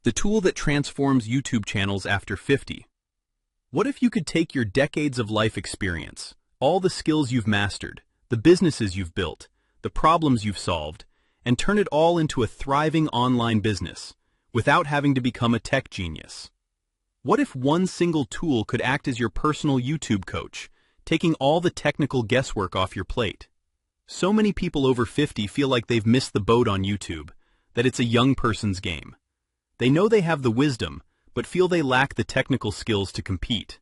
the tool that transforms YouTube channels after 50. What if you could take your decades of life experience, all the skills you've mastered, the businesses you've built, the problems you've solved, and turn it all into a thriving online business, without having to become a tech genius? What if one single tool could act as your personal YouTube coach, taking all the technical guesswork off your plate? So many people over 50 feel like they've missed the boat on YouTube, that it's a young person's game. They know they have the wisdom, but feel they lack the technical skills to compete.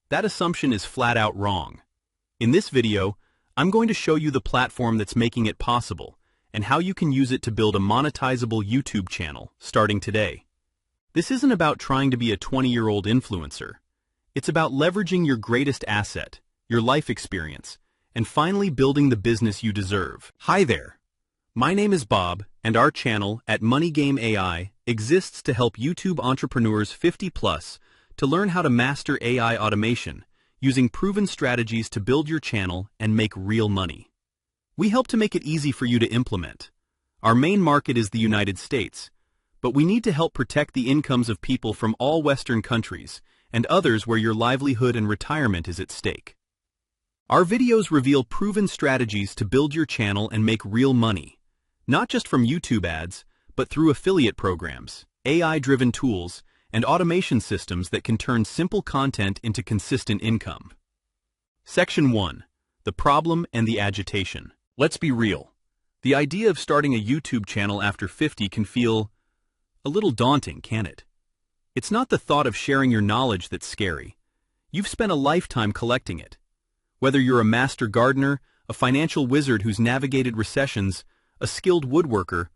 That assumption is flat out wrong. In this video, I'm going to show you the platform that's making it possible, and how you can use it to build a monetizable YouTube channel, starting today. This isn't about trying to be a 20-year-old influencer. It's about leveraging your greatest asset, your life experience, and finally building the business you deserve. Hi there. My name is Bob, and our channel at Money Game AI exists to help YouTube entrepreneurs 50+ to learn how to master AI automation, using proven strategies to build your channel and make real money. We help to make it easy for you to implement. Our main market is the United States, but we need to help protect the incomes of people from all Western countries and others where your livelihood and retirement is at stake. Our videos reveal proven strategies to build your channel and make real money, not just from YouTube ads, but through affiliate programs, AI-driven tools, and automation systems that can turn simple content into consistent income. Section 1. The problem and the agitation. Let's be real. The idea of starting a YouTube channel after 50 can feel a little daunting, can't it? It's not the thought of sharing your knowledge that's scary. You've spent a lifetime collecting it. Whether you're a master gardener, a financial wizard who's navigated recessions, a skilled woodworker,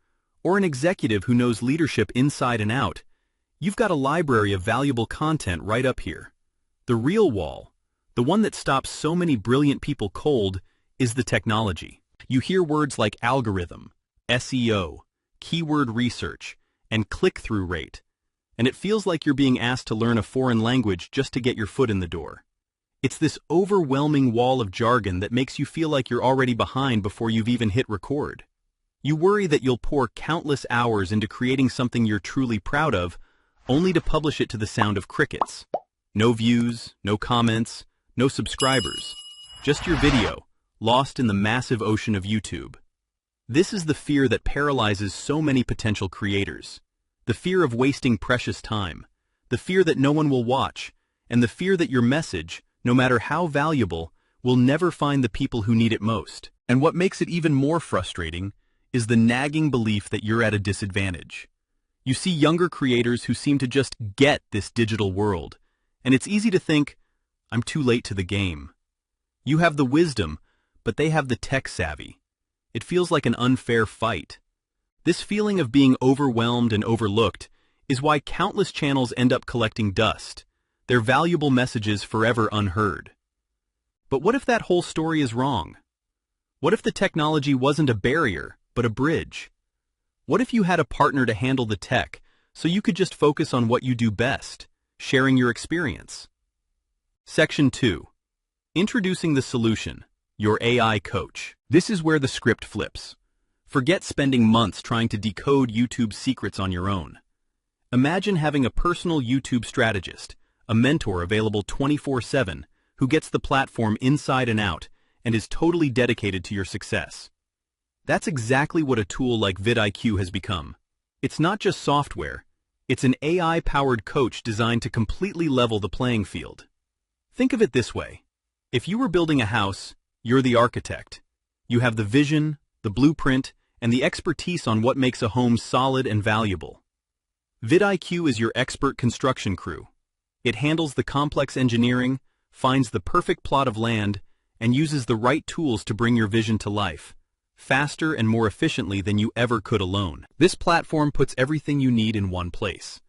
or an executive who knows leadership inside and out, you've got a library of valuable content right up here. The real wall, the one that stops so many brilliant people cold, is the technology. You hear words like algorithm, SEO, keyword research, and click-through rate, and it feels like you're being asked to learn a foreign language just to get your foot in the door. It's this overwhelming wall of jargon that makes you feel like you're already behind before you've even hit record. You worry that you'll pour countless hours into creating something you're truly proud of, only to publish it to the sound of crickets. No views, no comments, no subscribers. Just your video, lost in the massive ocean of YouTube. This is the fear that paralyzes so many potential creators. The fear of wasting precious time. The fear that no one will watch. And the fear that your message, no matter how valuable, will never find the people who need it most. And what makes it even more frustrating is the nagging belief that you're at a disadvantage. You see younger creators who seem to just get this digital world, and it's easy to think, I'm too late to the game. You have the wisdom, but they have the tech savvy. It feels like an unfair fight. This feeling of being overwhelmed and overlooked is why countless channels end up collecting dust, their valuable messages forever unheard. But what if that whole story is wrong? What if the technology wasn't a barrier, but a bridge? What if you had a partner to handle the tech, so you could just focus on what you do best, sharing your experience? Section 2. Introducing the solution, your AI coach. This is where the script flips. Forget spending months trying to decode YouTube's secrets on your own. Imagine having a personal YouTube strategist, a mentor available 24/7, who gets the platform inside and out and is totally dedicated to your success. That's exactly what a tool like vidIQ has become. It's not just software, it's an AI-powered coach designed to completely level the playing field. Think of it this way. If you were building a house, you're the architect. You have the vision, the blueprint, and the expertise on what makes a home solid and valuable. vidIQ is your expert construction crew. It handles the complex engineering, finds the perfect plot of land, and uses the right tools to bring your vision to life, faster and more efficiently than you ever could alone. This platform puts everything you need in one place.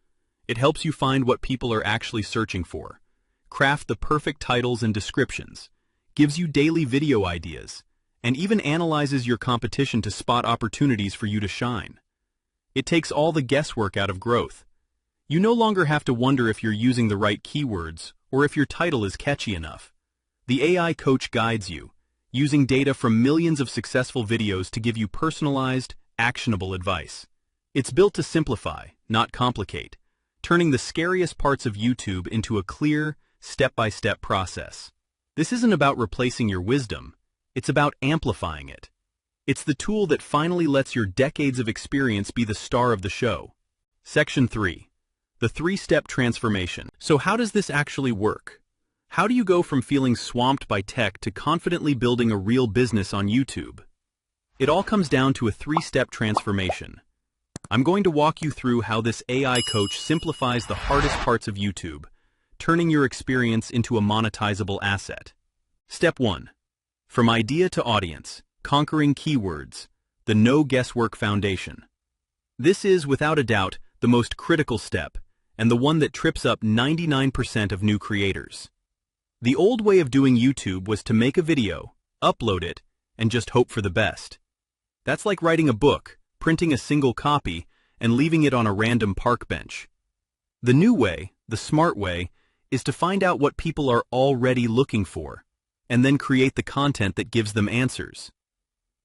It helps you find what people are actually searching for, craft the perfect titles and descriptions, gives you daily video ideas, and even analyzes your competition to spot opportunities for you to shine. It takes all the guesswork out of growth. You no longer have to wonder if you're using the right keywords or if your title is catchy enough. The AI coach guides you, using data from millions of successful videos to give you personalized, actionable advice. It's built to simplify, not complicate, turning the scariest parts of YouTube into a clear, step-by-step process. This isn't about replacing your wisdom, it's about amplifying it. It's the tool that finally lets your decades of experience be the star of the show. Section 3. The 3-step transformation. So how does this actually work? How do you go from feeling swamped by tech to confidently building a real business on YouTube? It all comes down to a 3-step transformation. I'm going to walk you through how this AI coach simplifies the hardest parts of YouTube, turning your experience into a monetizable asset. Step 1. From idea to audience, conquering keywords, the no guesswork foundation. This is, without a doubt, the most critical step, and the one that trips up 99% of new creators. The old way of doing YouTube was to make a video, upload it, and just hope for the best. That's like writing a book, printing a single copy, and leaving it on a random park bench. The new way, the smart way, is to find out what people are already looking for, and then create the content that gives them answers.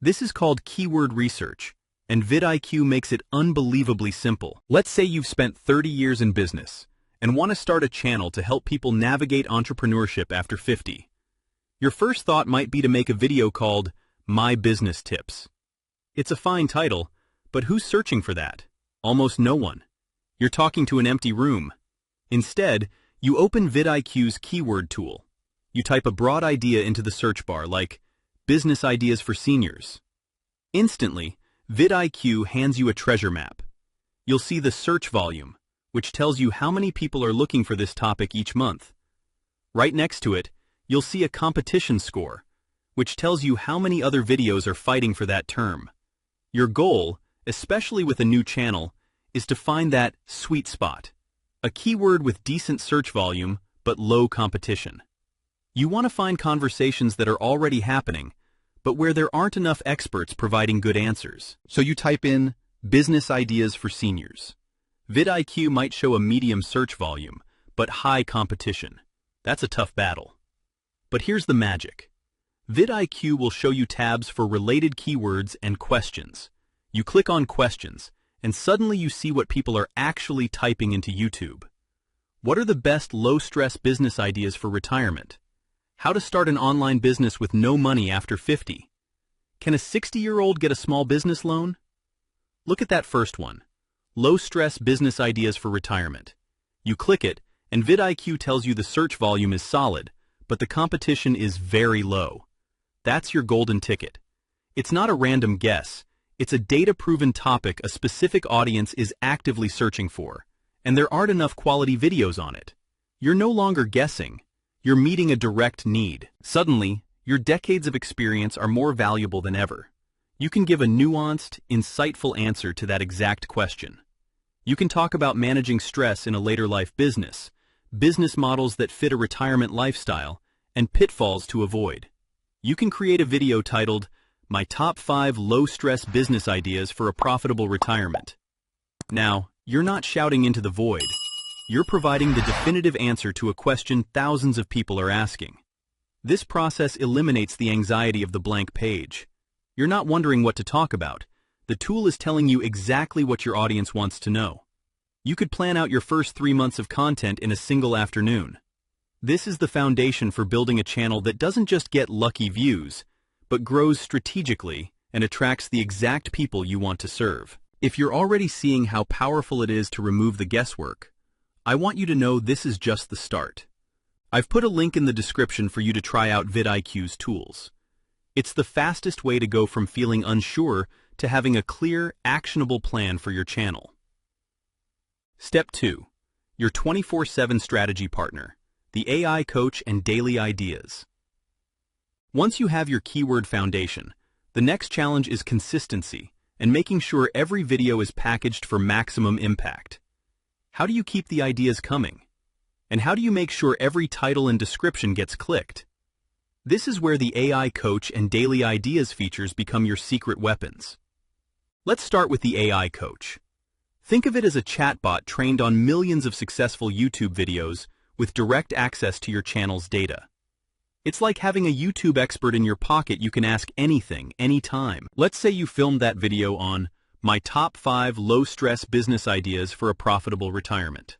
This is called keyword research, and vidIQ makes it unbelievably simple. Let's say you've spent 30 years in business and want to start a channel to help people navigate entrepreneurship after 50. Your first thought might be to make a video called My Business Tips. It's a fine title, but who's searching for that? Almost no one. You're talking to an empty room. Instead, you open vidIQ's keyword tool. You type a broad idea into the search bar like business ideas for seniors. Instantly, vidIQ hands you a treasure map. You'll see the search volume, which tells you how many people are looking for this topic each month. Right next to it, you'll see a competition score, which tells you how many other videos are fighting for that term. Your goal, especially with a new channel, is to find that sweet spot, a keyword with decent search volume but low competition. You want to find conversations that are already happening, but where there aren't enough experts providing good answers. So you type in business ideas for seniors. vidIQ might show a medium search volume, but high competition. That's a tough battle. But here's the magic. vidIQ will show you tabs for related keywords and questions. You click on questions, and suddenly you see what people are actually typing into YouTube. What are the best low-stress business ideas for retirement? How to start an online business with no money after 50? Can a 60-year-old get a small business loan? Look at that first one. Low-stress business ideas for retirement. You click it, and vidIQ tells you the search volume is solid, but the competition is very low. That's your golden ticket. It's not a random guess. It's a data-proven topic a specific audience is actively searching for, and there aren't enough quality videos on it. You're no longer guessing. You're meeting a direct need. Suddenly, your decades of experience are more valuable than ever. You can give a nuanced, insightful answer to that exact question. You can talk about managing stress in a later life business, business models that fit a retirement lifestyle, and pitfalls to avoid. You can create a video titled, My Top 5 Low-Stress Business Ideas for a Profitable Retirement. Now, you're not shouting into the void. You're providing the definitive answer to a question thousands of people are asking. This process eliminates the anxiety of the blank page. You're not wondering what to talk about. The tool is telling you exactly what your audience wants to know. You could plan out your first 3 months of content in a single afternoon. This is the foundation for building a channel that doesn't just get lucky views, but grows strategically and attracts the exact people you want to serve. If you're already seeing how powerful it is to remove the guesswork, I want you to know this is just the start. I've put a link in the description for you to try out vidIQ's tools. It's the fastest way to go from feeling unsure to having a clear, actionable plan for your channel. Step 2. Your 24/7 strategy partner, the AI coach and daily ideas. Once you have your keyword foundation, the next challenge is consistency and making sure every video is packaged for maximum impact. How do you keep the ideas coming? And how do you make sure every title and description gets clicked? This is where the AI coach and daily ideas features become your secret weapons. Let's start with the AI coach. Think of it as a chatbot trained on millions of successful YouTube videos with direct access to your channel's data. It's like having a YouTube expert in your pocket you can ask anything, anytime. Let's say you filmed that video on My Top 5 Low-Stress Business Ideas for a Profitable Retirement.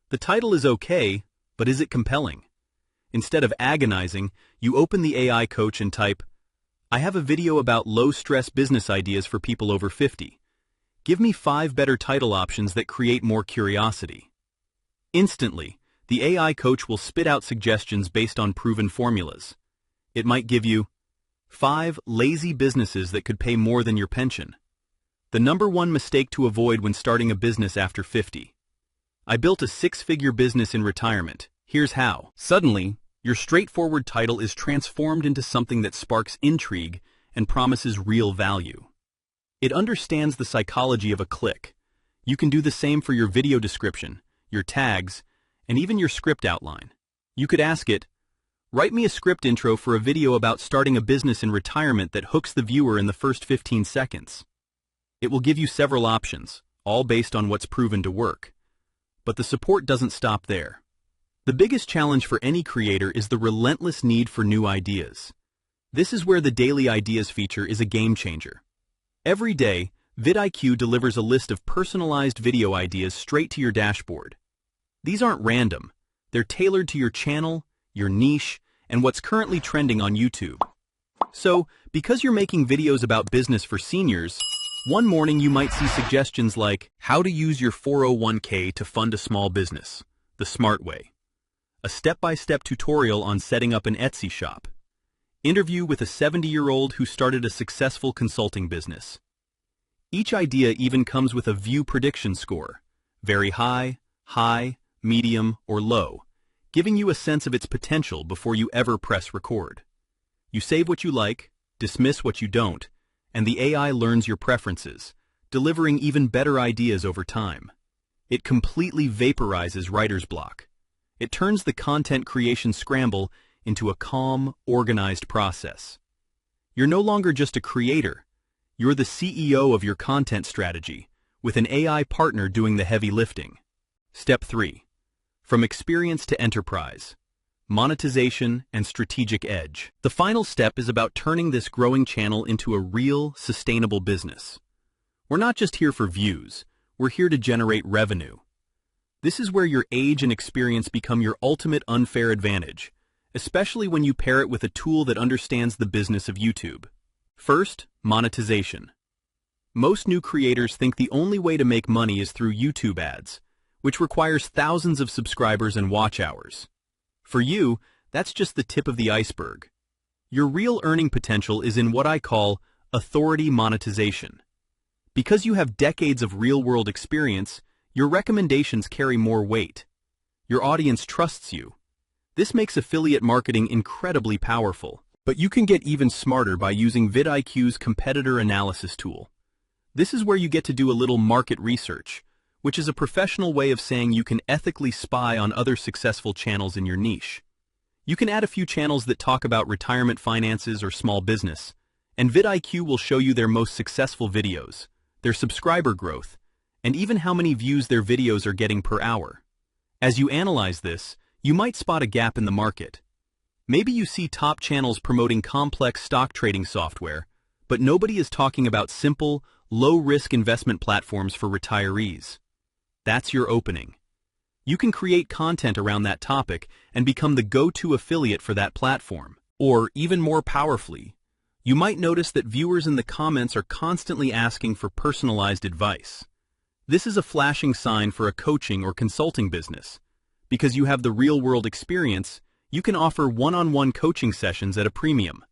The title is okay, but is it compelling? Instead of agonizing, you open the AI coach and type, "I have a video about low-stress business ideas for people over 50. Give me 5 better title options that create more curiosity." Instantly, the AI coach will spit out suggestions based on proven formulas. It might give you 5 lazy businesses that could pay more than your pension. The number one mistake to avoid when starting a business after 50. I built a 6-figure business in retirement. Here's how. Suddenly, your straightforward title is transformed into something that sparks intrigue and promises real value. It understands the psychology of a click. You can do the same for your video description, your tags, and even your script outline. You could ask it, "Write me a script intro for a video about starting a business in retirement that hooks the viewer in the first 15 seconds. It will give you several options, all based on what's proven to work. But the support doesn't stop there. The biggest challenge for any creator is the relentless need for new ideas. This is where the Daily Ideas feature is a game changer. Every day, vidIQ delivers a list of personalized video ideas straight to your dashboard. These aren't random. They're tailored to your channel, your niche, and what's currently trending on YouTube. So, because you're making videos about business for seniors, one morning you might see suggestions like, "How to use your 401k to fund a small business, the smart way." A step-by-step tutorial on setting up an Etsy shop. Interview with a 70-year-old who started a successful consulting business. Each idea even comes with a view prediction score, very high, medium, or low, giving you a sense of its potential before you ever press record. You save what you like, dismiss what you don't, and the AI learns your preferences, delivering even better ideas over time. It completely vaporizes writer's block. It turns the content creation scramble into a calm, organized process. You're no longer just a creator. You're the CEO of your content strategy, with an AI partner doing the heavy lifting. Step 3. From experience to enterprise. Monetization and strategic edge. The final step is about turning this growing channel into a real, sustainable business. We're not just here for views, we're here to generate revenue. This is where your age and experience become your ultimate unfair advantage, especially when you pair it with a tool that understands the business of YouTube. First, monetization. Most new creators think the only way to make money is through YouTube ads, which requires thousands of subscribers and watch hours. For you, that's just the tip of the iceberg. Your real earning potential is in what I call authority monetization. Because you have decades of real-world experience, your recommendations carry more weight. Your audience trusts you. This makes affiliate marketing incredibly powerful. But you can get even smarter by using vidIQ's competitor analysis tool. This is where you get to do a little market research, which is a professional way of saying you can ethically spy on other successful channels in your niche. You can add a few channels that talk about retirement finances or small business, and vidIQ will show you their most successful videos, their subscriber growth, and even how many views their videos are getting per hour. As you analyze this, you might spot a gap in the market. Maybe you see top channels promoting complex stock trading software, but nobody is talking about simple, low-risk investment platforms for retirees. That's your opening. You can create content around that topic and become the go-to affiliate for that platform. Or, even more powerfully, you might notice that viewers in the comments are constantly asking for personalized advice. This is a flashing sign for a coaching or consulting business. Because you have the real-world experience, you can offer one-on-one coaching sessions at a premium.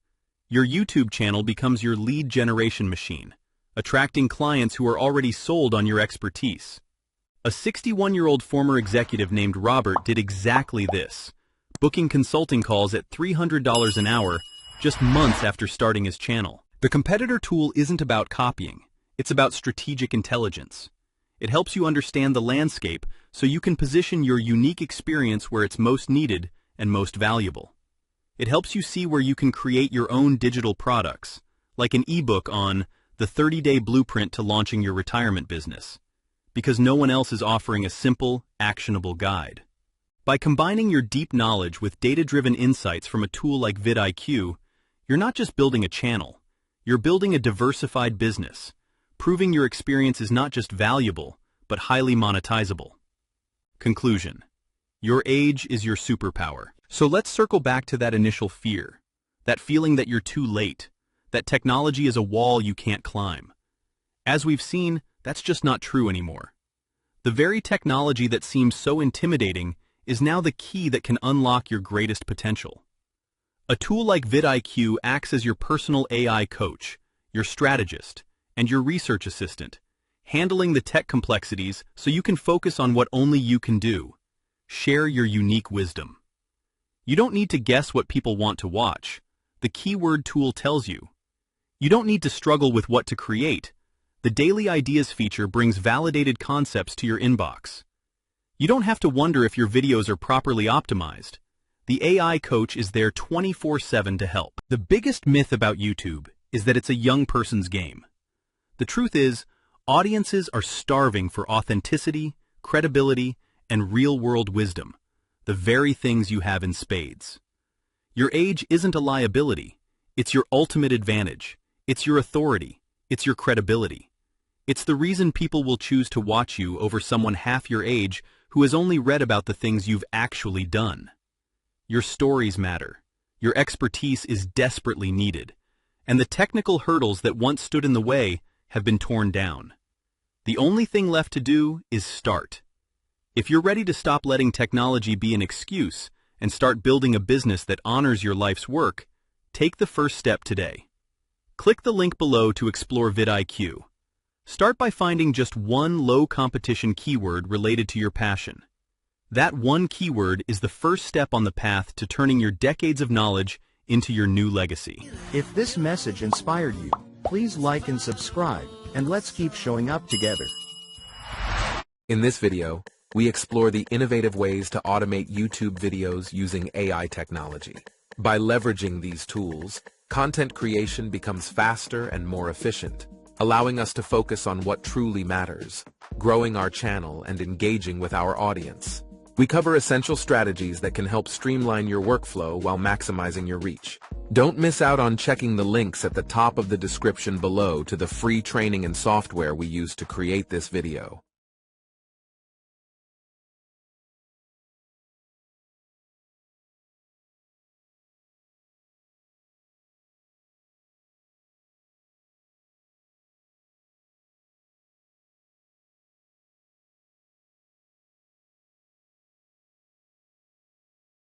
Your YouTube channel becomes your lead generation machine, attracting clients who are already sold on your expertise. A 61-year-old former executive named Robert did exactly this, booking consulting calls at $300 an hour just months after starting his channel. The competitor tool isn't about copying, it's about strategic intelligence. It helps you understand the landscape so you can position your unique experience where it's most needed and most valuable. It helps you see where you can create your own digital products, like an ebook on the 30-day blueprint to launching your retirement business, because no one else is offering a simple, actionable guide. By combining your deep knowledge with data-driven insights from a tool like vidIQ, you're not just building a channel, you're building a diversified business, proving your experience is not just valuable, but highly monetizable. Conclusion. Your age is your superpower. So let's circle back to that initial fear, that feeling that you're too late, that technology is a wall you can't climb. As we've seen, that's just not true anymore. The very technology that seems so intimidating is now the key that can unlock your greatest potential. A tool like vidIQ acts as your personal AI coach, your strategist, and your research assistant, handling the tech complexities so you can focus on what only you can do. Share your unique wisdom. You don't need to guess what people want to watch. The keyword tool tells you. You don't need to struggle with what to create. The Daily Ideas feature brings validated concepts to your inbox. You don't have to wonder if your videos are properly optimized. The AI coach is there 24/7 to help. The biggest myth about YouTube is that it's a young person's game. The truth is, audiences are starving for authenticity, credibility, and real-world wisdom, the very things you have in spades. Your age isn't a liability. It's your ultimate advantage. It's your authority. It's your credibility. It's the reason people will choose to watch you over someone half your age who has only read about the things you've actually done. Your stories matter. Your expertise is desperately needed, and the technical hurdles that once stood in the way have been torn down. The only thing left to do is start. If you're ready to stop letting technology be an excuse and start building a business that honors your life's work, take the first step today. Click the link below to explore vidIQ. Start by finding just one low-competition keyword related to your passion. That one keyword is the first step on the path to turning your decades of knowledge into your new legacy. If this message inspired you, please like and subscribe, and let's keep showing up together. In this video, we explore the innovative ways to automate YouTube videos using AI technology. By leveraging these tools, content creation becomes faster and more efficient, allowing us to focus on what truly matters, growing our channel and engaging with our audience. We cover essential strategies that can help streamline your workflow while maximizing your reach. Don't miss out on checking the links at the top of the description below to the free training and software we use to create this video.